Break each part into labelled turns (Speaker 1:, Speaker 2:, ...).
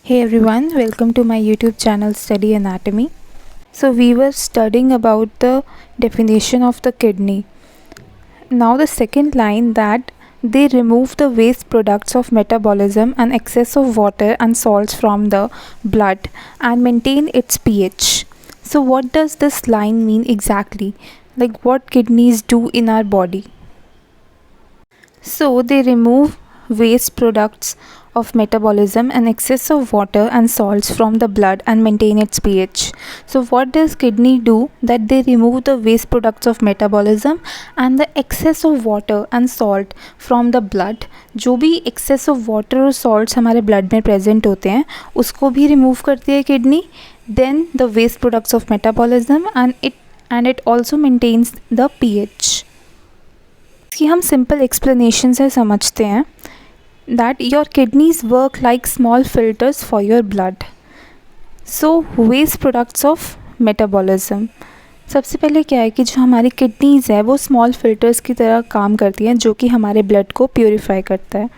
Speaker 1: Hey everyone, welcome to my YouTube channel Study Anatomy. So we were studying about the definition of the kidney. Now the second line that they remove the waste products of metabolism and excess of water and salts from the blood and maintain its pH. So what does this line mean exactly? Like what kidneys do in our body? So they remove waste products of metabolism and excess of water and salts from the blood and maintain its pH. So what does kidney do? That they remove the waste products of metabolism and the excess of water and salt from the blood. जो भी excess of water और salts हमारे blood में present होते हैं उसको भी remove करती है kidney. Then the waste products of metabolism and it also maintains the pH. इसकी हम सिंपल एक्सप्लेनेशन से समझते हैं that your kidneys work like small filters for your blood. So waste products of metabolism. सबसे पहले क्या है कि जो हमारी किडनीज़ है वो स्मॉल फिल्टर्स की तरह काम करती हैं जो कि हमारे ब्लड को प्योरीफाई करता है.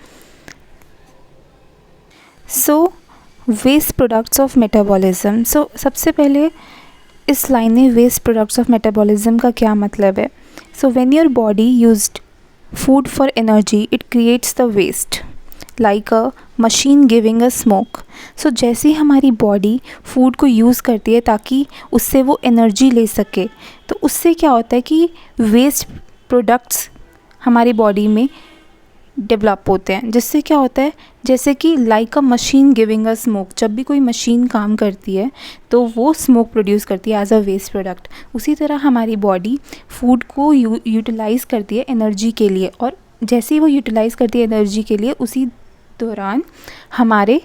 Speaker 1: सो वेस्ट प्रोडक्ट्स ऑफ मेटाबॉलिज्म. सो सबसे पहले इस लाइन में वेस्ट प्रोडक्ट्स ऑफ मेटाबॉलिज्म का क्या मतलब है. So when your body used food for energy it creates the waste like a machine giving a smoke. So जैसे ही हमारी बॉडी फूड को यूज़ करती है ताकि उससे वो एनर्जी ले सके तो उससे क्या होता है कि वेस्ट प्रोडक्ट्स हमारी बॉडी में डेवलप होते हैं जिससे क्या होता है जैसे कि like a machine giving a smoke. जब भी कोई मशीन काम करती है तो वो स्मोक प्रोड्यूस करती है एज अ वेस्ट प्रोडक्ट. उसी तरह हमारी बॉडी फूड को यूटिलाइज़ करती है एनर्जी के लिए और जैसे ही वो यूटिलाइज़ करती है एनर्जी के लिए उसी दौरान हमारे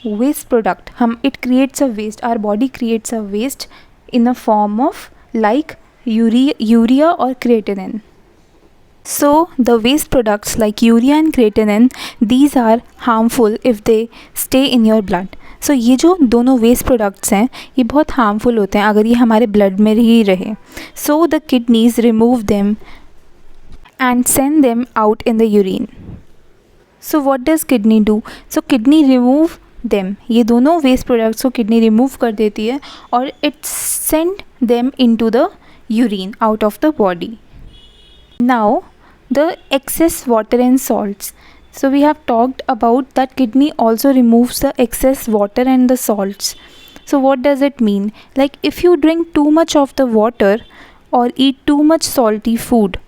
Speaker 1: waste product it creates a waste. Our body creates a waste in a form of like urea और creatinine. So the waste products like urea and creatinine these are harmful if they stay in your blood. So ये जो दोनों waste products हैं ये बहुत harmful होते हैं अगर ये हमारे blood में ही रहे. So the kidneys remove them and send them out in the urine. So what does kidney do? So kidney remove them. ये दोनों waste products को kidney remove कर देती है और it send them into the urine out of the body. Now the excess water and salts. So we have talked about that kidney also removes the excess water and the salts. So what does it mean? Like if you drink too much of the water or eat too much salty food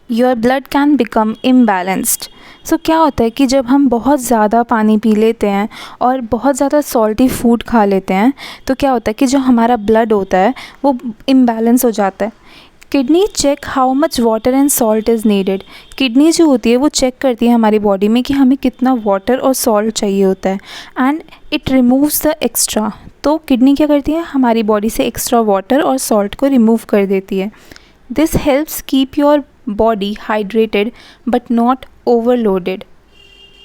Speaker 1: your blood can become imbalanced. So क्या होता है कि जब हम बहुत ज़्यादा पानी P लेते हैं और बहुत ज़्यादा सॉल्टी फूड खा लेते हैं तो क्या होता है कि जो हमारा ब्लड होता है वो इम्बैलेंस हो जाता है. Kidney check how much water and salt is needed. Kidney जो होती है वो चेक करती है हमारी बॉडी में कि हमें कितना वाटर और सॉल्ट चाहिए होता है and it removes the extra. तो किडनी क्या करती है हमारी बॉडी से एक्स्ट्रा वाटर और सॉल्ट को रिमूव कर देती है. This helps keep your body hydrated but not overloaded.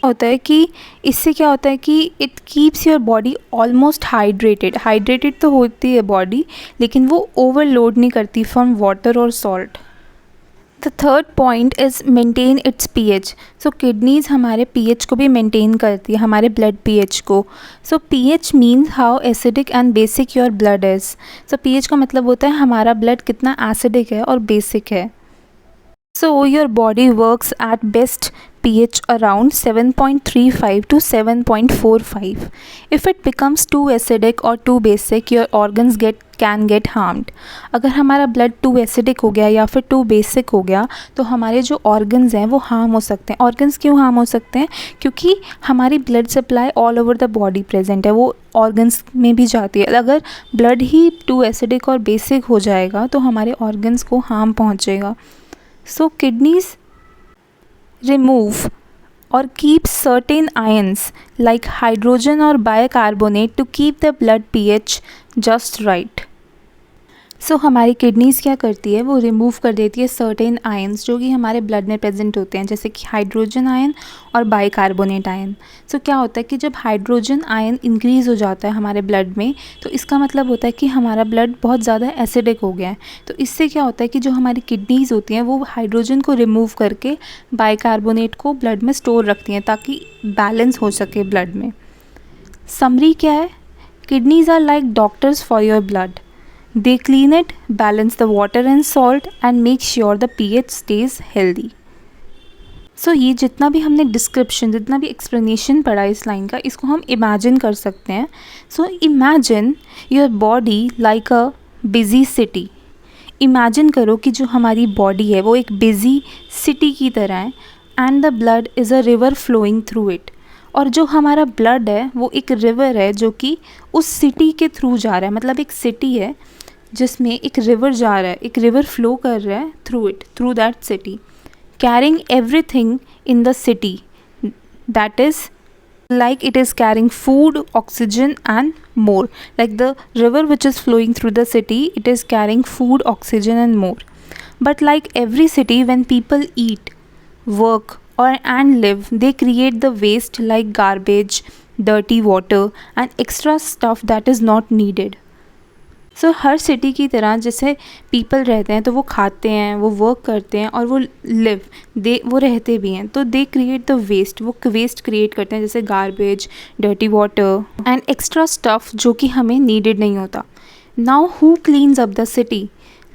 Speaker 1: होता है कि इससे क्या होता है कि it keeps your body almost hydrated तो होती है बॉडी लेकिन वो ओवरलोड नहीं करती फ्रॉम वाटर और salt. The third point is maintain its pH. So kidneys हमारे पीएच को भी मेंटेन करती है हमारे ब्लड पीएच को. सो pH means how acidic and basic your blood is. So pH का मतलब होता है हमारा ब्लड कितना एसिडिक है और बेसिक है. So your body works at best pH around 7.35 to 7.45. If it becomes too acidic or too basic, your organs can get harmed. अगर हमारा ब्लड टू एसिडिक हो गया या फिर टू बेसिक हो गया तो हमारे जो ऑर्गन्स हैं वो हार्म हो सकते हैं. ऑर्गन्स क्यों हार्म हो सकते हैं? क्योंकि हमारी blood supply all over the body present है, वो ऑर्गन्स में भी जाती है. अगर ब्लड ही टू एसिडिक और बेसिक हो जाएगा तो हमारे ऑर्गन्स को हार्म पहुँचेगा. So kidneys remove or keep certain ions like hydrogen or bicarbonate to keep the blood pH just right. सो हमारी किडनीज़ क्या करती है वो रिमूव कर देती है सर्टेन आयन्स जो कि हमारे ब्लड में प्रेजेंट होते हैं जैसे कि हाइड्रोजन आयन और बाइकार्बोनेट आयन. सो क्या होता है कि जब हाइड्रोजन आयन इंक्रीज़ हो जाता है हमारे ब्लड में तो इसका मतलब होता है कि हमारा ब्लड बहुत ज़्यादा एसिडिक हो गया है. तो इससे क्या होता है कि जो हमारी किडनीज़ होती हैं वो हाइड्रोजन को रिमूव करके बाइकार्बोनेट को ब्लड में स्टोर रखती हैं ताकि बैलेंस हो सके ब्लड में. समरी क्या है? Kidneys are like doctors for your blood. They clean it, balance the water and salt and make sure the pH stays healthy. So ये जितना भी हमने डिस्क्रिप्शन, जितना भी एक्सप्लेनेशन पढ़ा इस लाइन का, इसको हम इमेजिन कर सकते हैं. So imagine your body like a busy city. Imagine करो कि जो हमारी बॉडी है वो एक बिजी सिटी की तरह है, and the blood is a river flowing through it. और जो हमारा ब्लड है वो एक रिवर है जो कि उस सिटी के थ्रू जा रहा है. मतलब एक सिटी है जिसमें एक रिवर जा रहा है, एक रिवर फ्लो कर रहा है through it, through that city, carrying everything in the city, that is like it is carrying food, oxygen and more. Like the river which is flowing through the city, it is carrying food, oxygen and more. But like every city, when people eat, work and live, they create the waste like garbage, dirty water and extra stuff that is not needed. So her city की तरह जैसे people रहते हैं तो वो खाते हैं, वो वर्क करते हैं और वो वो रहते भी हैं, तो दे क्रिएट द वेस्ट. वो वेस्ट क्रिएट करते हैं जैसे garbage, dirty water and extra stuff जो कि हमें नीडेड नहीं होता. Now who cleans up the city?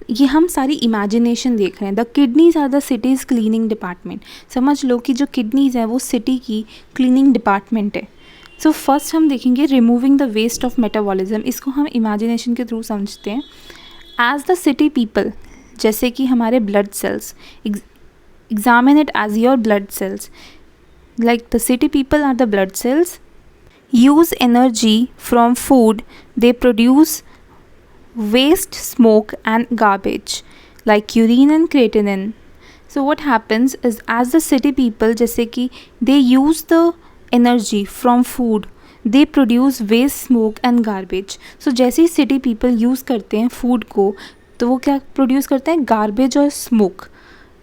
Speaker 1: ये हम सारी इमेजिनेशन देख रहे हैं. The kidneys are the city's cleaning department. समझ लो कि जो किडनीज़ हैं वो सिटी की क्लीनिंग डिपार्टमेंट है. सो फर्स्ट हम देखेंगे removing the waste of metabolism. इसको हम इमेजिनेशन के थ्रू समझते हैं. एज द सिटी पीपल, जैसे कि हमारे blood cells, examine it as your blood cells. Like the city people are the blood cells, use energy from food, they produce waste, smoke and garbage like urine and creatinine. So what happens is as the city people, जैसे कि they use the energy from food, they produce waste, smoke and garbage. So जैसे ही city people use करते हैं food को, तो वो क्या produce करते हैं? गार्बेज और स्मोक.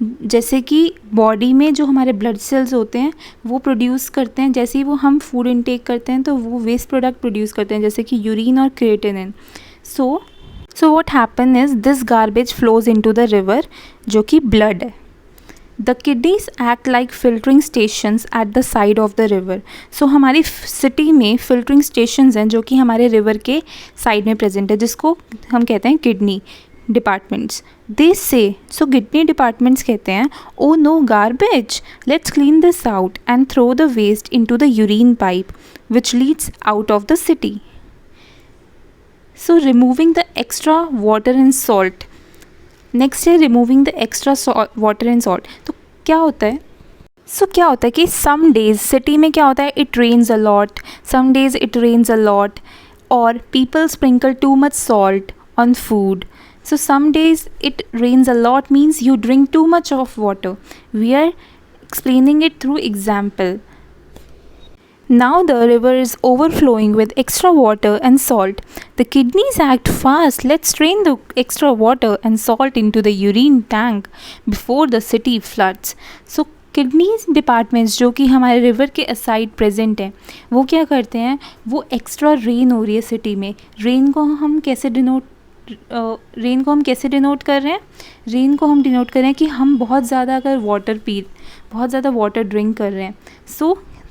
Speaker 1: जैसे कि बॉडी में जो हमारे ब्लड सेल्स होते हैं वो प्रोड्यूस करते हैं. जैसे ही वो हम फूड इनटेक करते हैं तो वो वेस्ट प्रोडक्ट प्रोड्यूस करते हैं जैसे कि यूरिन और creatinine. So what happen is this garbage flows into the river जो कि blood है. The kidneys act like filtering stations at the side of the river. So हमारी सिटी में filtering stations हैं जो कि हमारे river के साइड में प्रेजेंट है, जिसको हम कहते हैं kidney departments. They say, so kidney departments कहते हैं, oh no garbage, let's clean this out and throw the waste into the urine pipe which leads out of the city. So removing the extra water and salt. Next है removing the extra water and salt. तो क्या होता है? क्या होता है कि some days city में क्या होता है, it rains a lot, some days it rains a lot, और people sprinkle too much salt on food. So some days it rains a lot means you drink too much of water. We are explaining it through example. Now the river is overflowing with extra water and salt. The kidneys act fast. Let's drain the extra water and salt into the urine tank before the city floods. So kidneys departments जो कि हमारे river के aside present हैं, वो क्या करते हैं? वो एक्स्ट्रा रेन हो रही है सिटी में. रेन को हम कैसे डिनोट कर रहे हैं? रेन को हम डिनोट कर रहे हैं कि हम बहुत ज़्यादा अगर बहुत ज़्यादा वाटर ड्रिंक कर रहे हैं.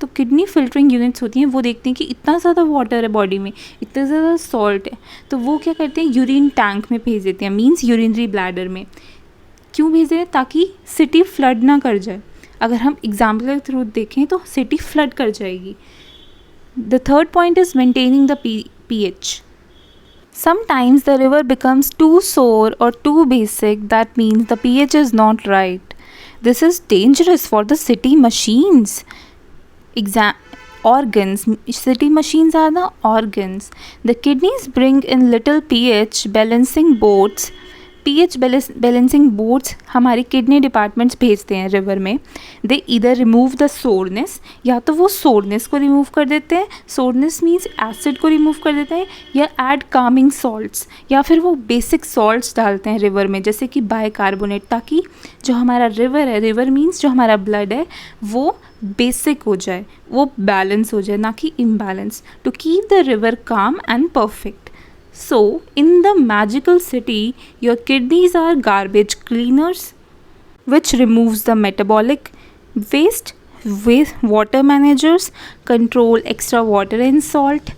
Speaker 1: तो किडनी फिल्टरिंग यूनिट्स होती हैं, वो देखती हैं कि इतना ज़्यादा वाटर है बॉडी में, इतना ज़्यादा सॉल्ट है, तो वो क्या करते हैं? यूरिन टैंक में भेज देते हैं, मींस यूरिनरी ब्लैडर में. क्यों भेज देते हैं? ताकि सिटी फ्लड ना कर जाए. अगर हम एग्जाम्पल के थ्रू देखें तो सिटी फ्लड कर जाएगी. The third point is maintaining the pH. Sometimes the river becomes too sour or too basic. That means the pH is not right. This is dangerous for the city machines. Organs. City machines are the organs. The kidneys bring in little pH balancing boards. pH balancing boards हमारे kidney departments भेजते हैं river में. दे इधर remove the soreness, या तो वो soreness को remove कर देते हैं, सोरनेस मीन्स एसिड को रिमूव कर देते हैं, या ऐड कामिंग सॉल्ट्स, या फिर वो बेसिक सॉल्ट्स डालते हैं रिवर में जैसे कि बाइकार्बोनेट, ताकि जो हमारा रिवर है, रिवर मीन्स जो हमारा ब्लड है, वो बेसिक हो जाए, वो बैलेंस हो जाए, ना कि imbalance, to keep the river calm and perfect. So, in the magical city, your kidneys are garbage cleaners, which removes the metabolic waste, waste water managers control extra water and salt,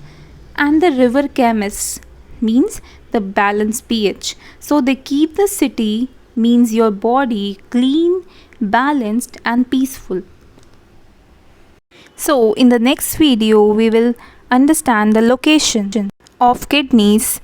Speaker 1: and the river chemists means the balanced pH. So they keep the city means your body clean, balanced and peaceful. So in the next video we will understand the location of kidneys